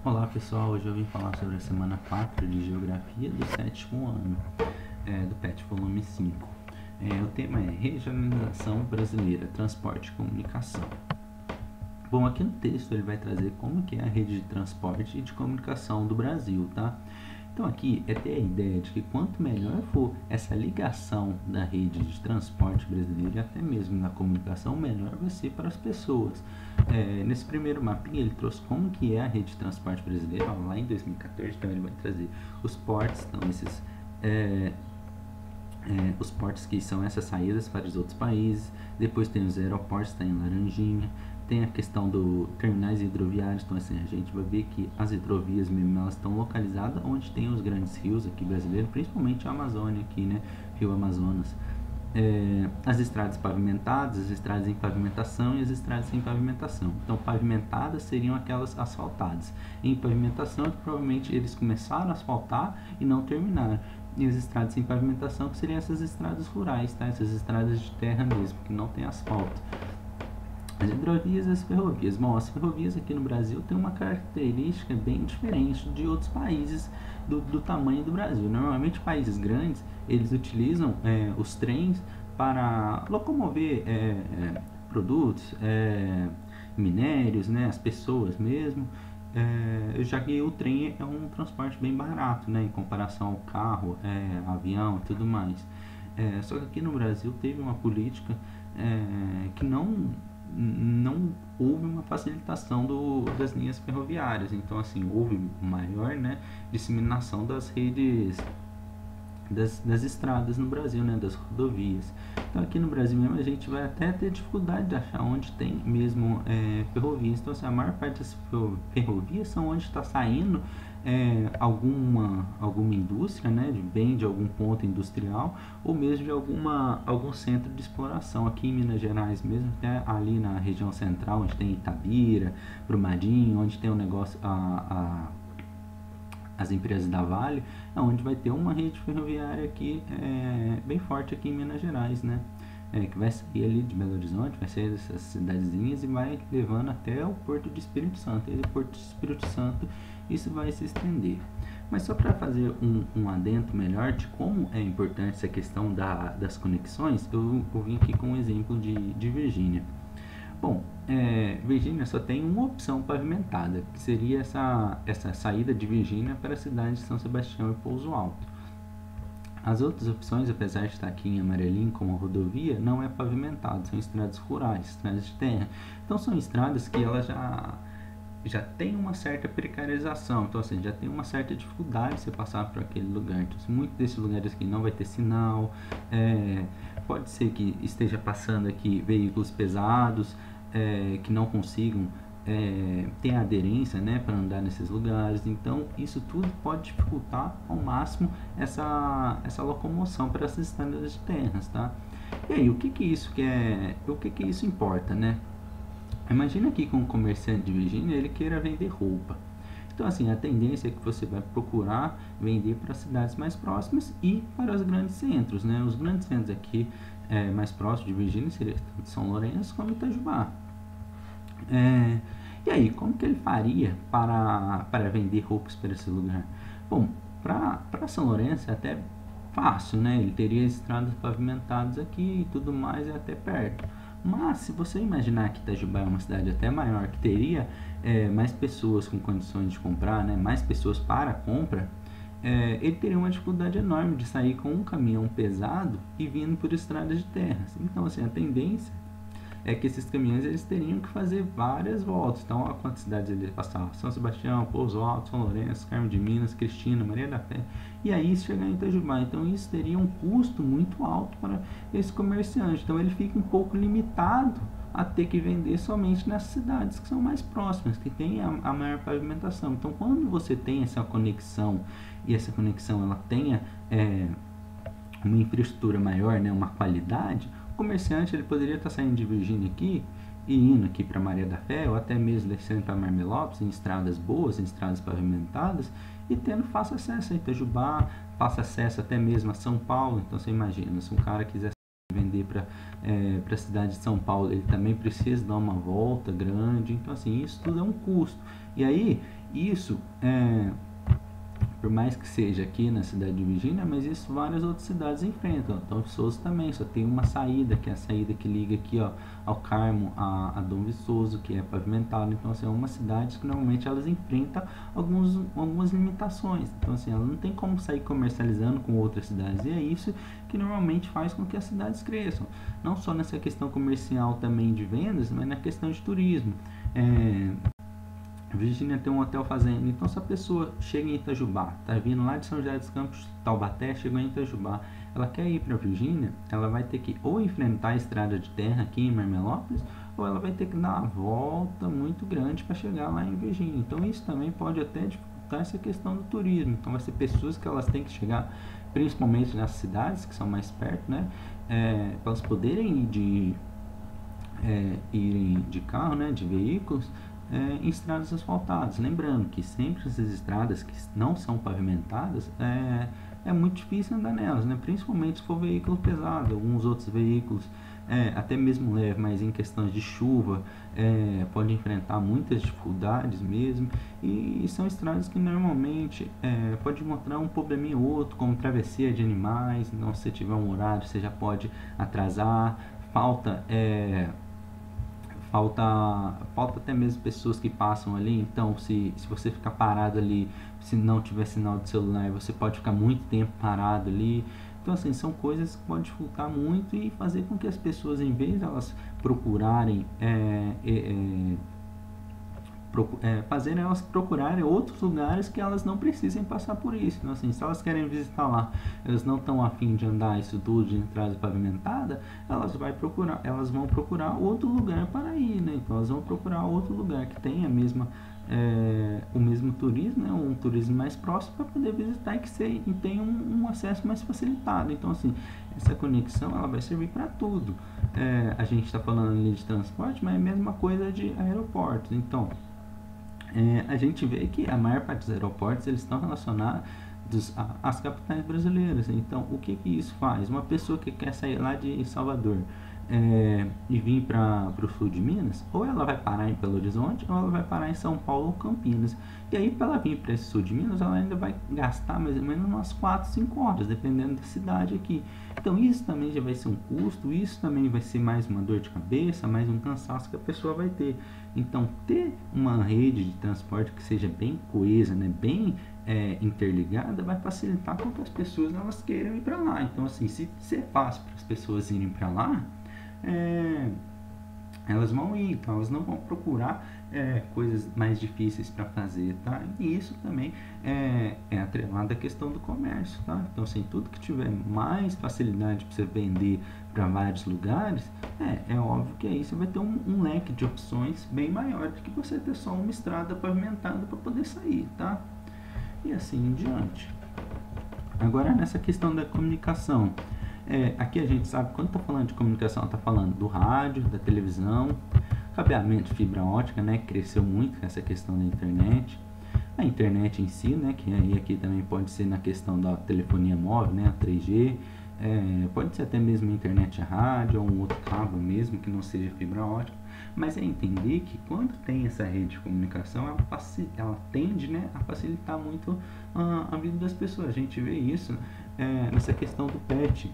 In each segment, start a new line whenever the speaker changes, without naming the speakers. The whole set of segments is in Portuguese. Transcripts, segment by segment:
Olá pessoal, hoje eu vim falar sobre a semana 4 de Geografia do 7º ano, do PET volume 5. O tema é Regionalização Brasileira, Transporte e Comunicação. Bom, aqui no texto ele vai trazer como que é a rede de transporte e de comunicação do Brasil, tá? Então aqui é ter a ideia de que quanto melhor for essa ligação da rede de transporte brasileiro e até mesmo na comunicação, melhor vai ser para as pessoas. Nesse primeiro mapinha ele trouxe como que é a rede de transporte brasileira, lá em 2014, então ele vai trazer os portos, então esses os portos que são essas saídas para os outros países, depois tem os aeroportos, está em laranjinha, tem a questão do terminais hidroviários, então assim, a gente vai ver que as hidrovias mesmo, elas estão localizadas onde tem os grandes rios aqui brasileiros, principalmente a Amazônia aqui, né, Rio Amazonas. As estradas pavimentadas, as estradas em pavimentação e as estradas sem pavimentação. Então, pavimentadas seriam aquelas asfaltadas. Em pavimentação, provavelmente eles começaram a asfaltar e não terminaram. E as estradas sem pavimentação, que seriam essas estradas rurais, tá? Essas estradas de terra mesmo, que não tem asfalto. As hidrovias e as ferrovias. Bom, as ferrovias aqui no Brasil têm uma característica bem diferente de outros países do tamanho do Brasil. Normalmente, países grandes, eles utilizam os trens para locomover produtos, minérios, né, as pessoas mesmo, já que o trem é um transporte bem barato, né, em comparação ao carro, avião e tudo mais. Só que aqui no Brasil teve uma política que não houve uma facilitação das linhas ferroviárias, então assim, houve maior, né, disseminação das redes das estradas no Brasil, né, das rodovias. Então aqui no Brasil mesmo a gente vai até ter dificuldade de achar onde tem mesmo ferrovias. Então assim, a maior parte das ferrovias são onde está saindo alguma indústria, né, de algum ponto industrial ou mesmo de algum centro de exploração. Aqui em Minas Gerais mesmo, até ali na região central, onde tem Itabira, Brumadinho, onde tem o negócio as empresas da Vale, onde vai ter uma rede ferroviária aqui bem forte aqui em Minas Gerais, né? Que vai sair ali de Belo Horizonte, vai sair dessas cidadezinhas e vai levando até o Porto de Espírito Santo. E do Porto de Espírito Santo isso vai se estender. Mas só para fazer um adendo melhor de como é importante essa questão das conexões, eu vim aqui com um exemplo de Virgínia. Bom, Virgínia só tem uma opção pavimentada, que seria essa saída de Virgínia para a cidade de São Sebastião e Pouso Alto. As outras opções, apesar de estar aqui em amarelinho como a rodovia, não é pavimentado, são estradas rurais, estradas de terra. Então são estradas que elas já tem uma certa precarização, então assim, já tem uma certa dificuldade de você passar por aquele lugar. Então, muitos desses lugares aqui não vai ter sinal, pode ser que esteja passando aqui veículos pesados que não consigam ter aderência, né, para andar nesses lugares. Então isso tudo pode dificultar ao máximo essa locomoção para essas estradas de terras, tá? E aí, o que isso importa, né? Imagina aqui que um comerciante de Virgínia ele queira vender roupa. Então assim, a tendência é que você vai procurar vender para cidades mais próximas e para os grandes centros, né? Os grandes centros aqui mais próximos de Virgínia seriam tanto São Lourenço como Itajubá. E aí, como que ele faria para vender roupas para esse lugar? Bom, para São Lourenço é até fácil, né? Ele teria estradas pavimentadas aqui e tudo mais, é até perto. Mas se você imaginar que Itajubá é uma cidade até maior, que teria mais pessoas com condições de comprar, né, mais pessoas para a compra, ele teria uma dificuldade enorme de sair com um caminhão pesado e vindo por estradas de terras. Então assim, a tendência é que esses caminhões eles teriam que fazer várias voltas. Então, olha quantas cidades eles passavam: São Sebastião, Pouso Alto, São Lourenço, Carmo de Minas, Cristina, Maria da Fé, e aí chegar em Itajubá. Então isso teria um custo muito alto para esse comerciante. Então ele fica um pouco limitado a ter que vender somente nessas cidades que são mais próximas, que tem a maior pavimentação. Então quando você tem essa conexão e essa conexão ela tenha uma infraestrutura maior, né, uma qualidade, o comerciante ele poderia estar saindo de Virgínia aqui e indo aqui para Maria da Fé, ou até mesmo descendo para Marmelópolis, em estradas boas, em estradas pavimentadas, e tendo fácil acesso a Itajubá, fácil acesso até mesmo a São Paulo. Então você imagina, se um cara quiser vender para a cidade de São Paulo, ele também precisa dar uma volta grande. Então assim, isso tudo é um custo. E aí, isso por mais que seja aqui na cidade de Virgínia, mas isso várias outras cidades enfrentam. Então, Viçoso também só tem uma saída, que é a saída que liga aqui, ó, ao Carmo, a Dom Viçoso, que é pavimentado. Então, assim, é uma cidade que normalmente elas enfrentam algumas limitações. Então, assim, ela não tem como sair comercializando com outras cidades. E é isso que normalmente faz com que as cidades cresçam. Não só nessa questão comercial também de vendas, mas na questão de turismo. Virgínia tem um hotel fazenda, então se a pessoa chega em Itajubá, tá vindo lá de São José dos Campos, Taubaté, chegou em Itajubá, ela quer ir para Virgínia, ela vai ter que ou enfrentar a estrada de terra aqui em Marmelópolis, ou ela vai ter que dar uma volta muito grande para chegar lá em Virgínia. Então isso também pode até dificultar essa questão do turismo. Então vai ser pessoas que elas têm que chegar, principalmente nas cidades que são mais perto, né, para elas poderem irem de carro, né, de veículos, em estradas asfaltadas. Lembrando que sempre essas estradas que não são pavimentadas, é muito difícil andar nelas, né? Principalmente se for veículo pesado. Alguns outros veículos, até mesmo leve, mas em questões de chuva, pode enfrentar muitas dificuldades mesmo. E são estradas que normalmente pode encontrar um probleminha ou outro, como travessia de animais. Então, se você tiver um horário, você já pode atrasar. Falta até mesmo pessoas que passam ali. Então, se você ficar parado ali, se não tiver sinal de celular, você pode ficar muito tempo parado ali. Então, assim, são coisas que podem dificultar muito e fazer com que as pessoas, em vez de elas procurarem fazer elas procurarem outros lugares que elas não precisem passar por isso. Então, assim, se elas querem visitar lá, elas não estão a fim de andar isso tudo de entrada pavimentada, elas vão procurar outro lugar para ir, né? Então elas vão procurar outro lugar que tenha o mesmo turismo, né? Um turismo mais próximo para poder visitar e que tenha um acesso mais facilitado. Então, assim, essa conexão ela vai servir para tudo. A gente está falando ali de transporte, mas é a mesma coisa de aeroportos. Então, a gente vê que a maior parte dos aeroportos eles estão relacionados às capitais brasileiras. Então, o que isso faz? Uma pessoa que quer sair lá de Salvador e vir para o sul de Minas, ou ela vai parar em Belo Horizonte, ou ela vai parar em São Paulo ou Campinas. E aí, para ela vir para esse sul de Minas, ela ainda vai gastar mais ou menos umas 4, 5 horas, dependendo da cidade aqui. Então, isso também já vai ser um custo, isso também vai ser mais uma dor de cabeça, mais um cansaço que a pessoa vai ter. Então, ter uma rede de transporte que seja bem coesa, né, bem interligada, vai facilitar com que as pessoas elas queiram ir para lá. Então, assim, se é fácil para as pessoas irem para lá, elas vão ir, então elas não vão procurar coisas mais difíceis para fazer, tá? E isso também é atrelado à questão do comércio, tá? Então, assim, tudo que tiver mais facilidade para você vender para vários lugares, é óbvio que aí você vai ter um leque de opções bem maior do que você ter só uma estrada pavimentada para poder sair, tá? E assim em diante. Agora, nessa questão da comunicação, aqui a gente sabe, quando está falando de comunicação, está falando do rádio, da televisão, cabeamento de fibra ótica, né, cresceu muito essa questão da internet, a internet em si, né, que aí aqui também pode ser na questão da telefonia móvel, né, a 3G, pode ser até mesmo a internet a rádio ou um outro cabo mesmo que não seja fibra ótica, mas é entender que quando tem essa rede de comunicação, ela tende, né, a facilitar muito a vida das pessoas. A gente vê isso nessa questão do PET.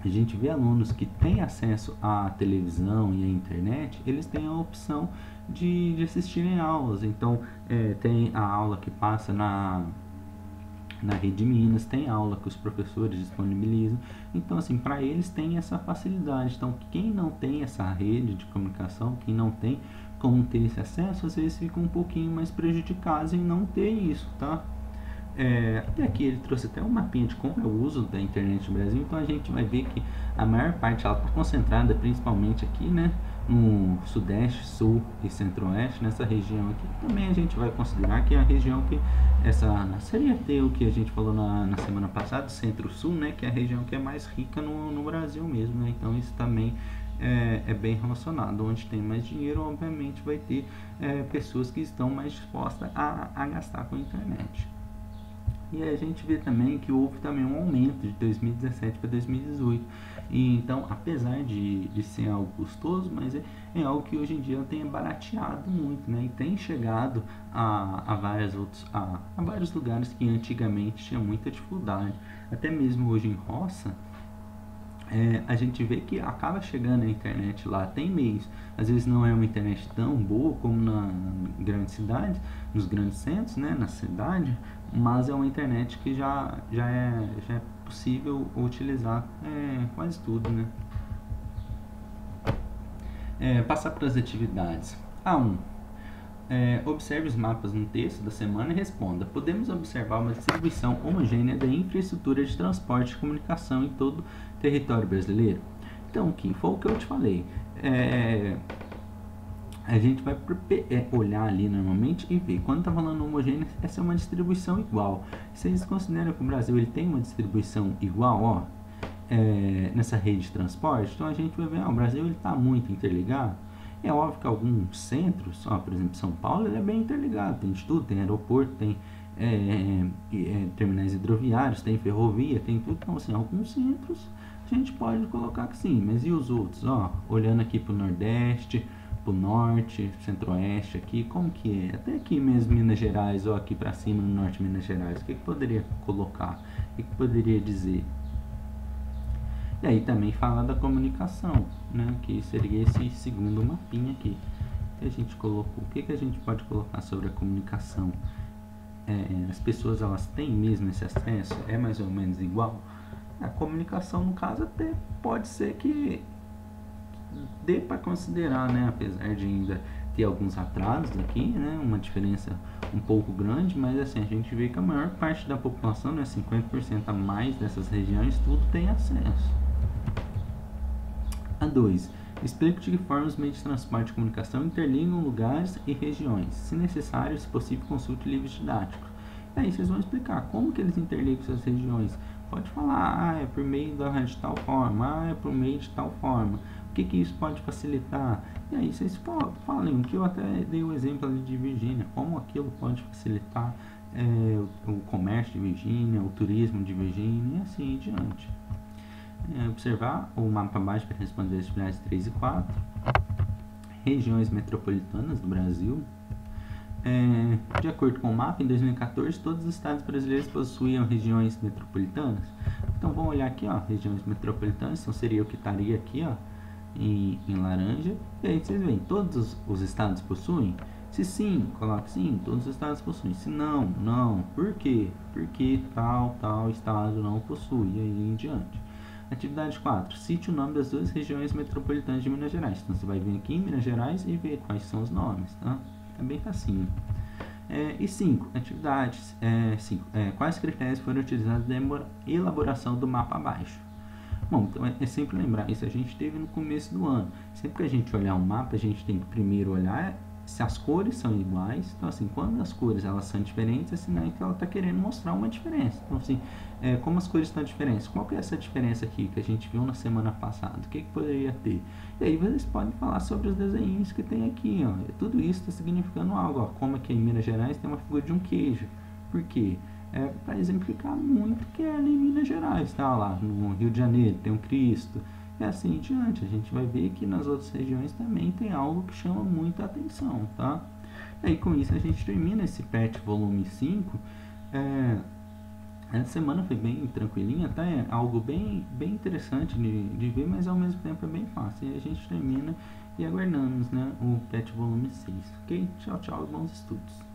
A gente vê alunos que têm acesso à televisão e à internet, eles têm a opção de assistirem aulas. Então, tem a aula que passa na Rede Minas, tem aula que os professores disponibilizam. Então, assim, para eles tem essa facilidade. Então, quem não tem essa rede de comunicação, quem não tem como ter esse acesso, às vezes fica um pouquinho mais prejudicados em não ter isso, tá? Até aqui ele trouxe até um mapinha de como é o uso da internet no Brasil. Então a gente vai ver que a maior parte ela está concentrada principalmente aqui, né, no sudeste, sul e centro-oeste, nessa região aqui. Também a gente vai considerar que é a região que seria até o que a gente falou na semana passada, centro-sul, né, que é a região que é mais rica no Brasil mesmo, né? Então isso também é bem relacionado. Onde tem mais dinheiro, obviamente vai ter pessoas que estão mais dispostas a gastar com a internet. E a gente vê também que houve também um aumento de 2017 para 2018. E então, apesar de ser algo custoso, mas é algo que hoje em dia tem barateado muito, né? E tem chegado a vários lugares que antigamente tinha muita dificuldade. Até mesmo hoje em roça, a gente vê que acaba chegando a internet lá, tem meios. Às vezes não é uma internet tão boa como na grande cidade, nos grandes centros, né, na cidade, mas é uma internet que já é possível utilizar quase tudo, né? Passar para as atividades. A1. Observe os mapas no texto da semana e responda. Podemos observar uma distribuição homogênea da infraestrutura de transporte e comunicação em todo o território brasileiro? Então, aqui foi o que eu te falei. A gente vai olhar ali normalmente e ver. Quando está falando homogênea, essa é uma distribuição igual. Se eles consideram que o Brasil ele tem uma distribuição igual, ó, nessa rede de transporte, então a gente vai ver, o Brasil está muito interligado. É óbvio que alguns centros, por exemplo, São Paulo, ele é bem interligado, tem de tudo, tem aeroporto, tem terminais hidroviários, tem ferrovia, tem tudo. Então, assim, alguns centros a gente pode colocar que sim, mas e os outros? Olhando aqui para o Nordeste, para o Norte, Centro-Oeste aqui, como que é? Até aqui mesmo, Minas Gerais, aqui para cima no Norte de Minas Gerais, o que poderia colocar? O que poderia dizer? E aí também fala da comunicação, né? Que seria esse segundo mapinha aqui que a gente colocou. O que a gente pode colocar sobre a comunicação? As pessoas elas têm mesmo esse acesso? É mais ou menos igual? A comunicação, no caso, até pode ser que dê para considerar, né? Apesar de ainda ter alguns atrasos aqui, né? Uma diferença um pouco grande, mas assim, a gente vê que a maior parte da população, né? 50% a mais dessas regiões, tudo tem acesso. A2. Explique de que forma os meios de transporte e comunicação interligam lugares e regiões. Se necessário, se possível, consulte livros didáticos. E aí vocês vão explicar como que eles interligam essas regiões. Pode falar, é por meio de tal forma, é por meio de tal forma. O que isso pode facilitar? E aí vocês falem, que eu até dei o exemplo ali de Virgínia, como aquilo pode facilitar o comércio de Virgínia, o turismo de Virgínia e assim em diante. Observar o mapa abaixo para responder as atividades 3 e 4. Regiões metropolitanas do Brasil. De acordo com o mapa, em 2014, todos os estados brasileiros possuíam regiões metropolitanas. Então, vamos olhar aqui, regiões metropolitanas, então seria o que estaria aqui, em laranja. E aí vocês veem, todos os estados possuem? Se sim, coloque sim, todos os estados possuem. Se não, não. Por quê? Porque tal estado não possui, e aí em diante. Atividade 4. Cite o nome das duas regiões metropolitanas de Minas Gerais. Então, você vai vir aqui em Minas Gerais e ver quais são os nomes, tá? É bem facinho. E 5. Atividades 5. Quais critérios foram utilizados na elaboração do mapa abaixo? Bom, então é sempre lembrar, isso a gente teve no começo do ano. Sempre que a gente olhar um mapa, a gente tem que primeiro olhar se as cores são iguais. Então, assim, quando as cores elas são diferentes, é sinal que ela está querendo mostrar uma diferença. Então, assim, como as cores estão diferentes? Qual que é essa diferença aqui que a gente viu na semana passada? O que poderia ter? E aí vocês podem falar sobre os desenhos que tem aqui, Tudo isso está significando algo, Como aqui em Minas Gerais tem uma figura de um queijo. Por quê? Para exemplificar muito que é ali em Minas Gerais, tá? Lá no Rio de Janeiro tem um Cristo. E assim em diante, a gente vai ver que nas outras regiões também tem algo que chama muita atenção, tá? E aí com isso a gente termina esse PET volume 5. Essa semana foi bem tranquilinha, tá? É algo bem interessante de ver, mas ao mesmo tempo é bem fácil. E a gente termina e aguardamos, né, o PET volume 6, ok? Tchau, tchau e bons estudos.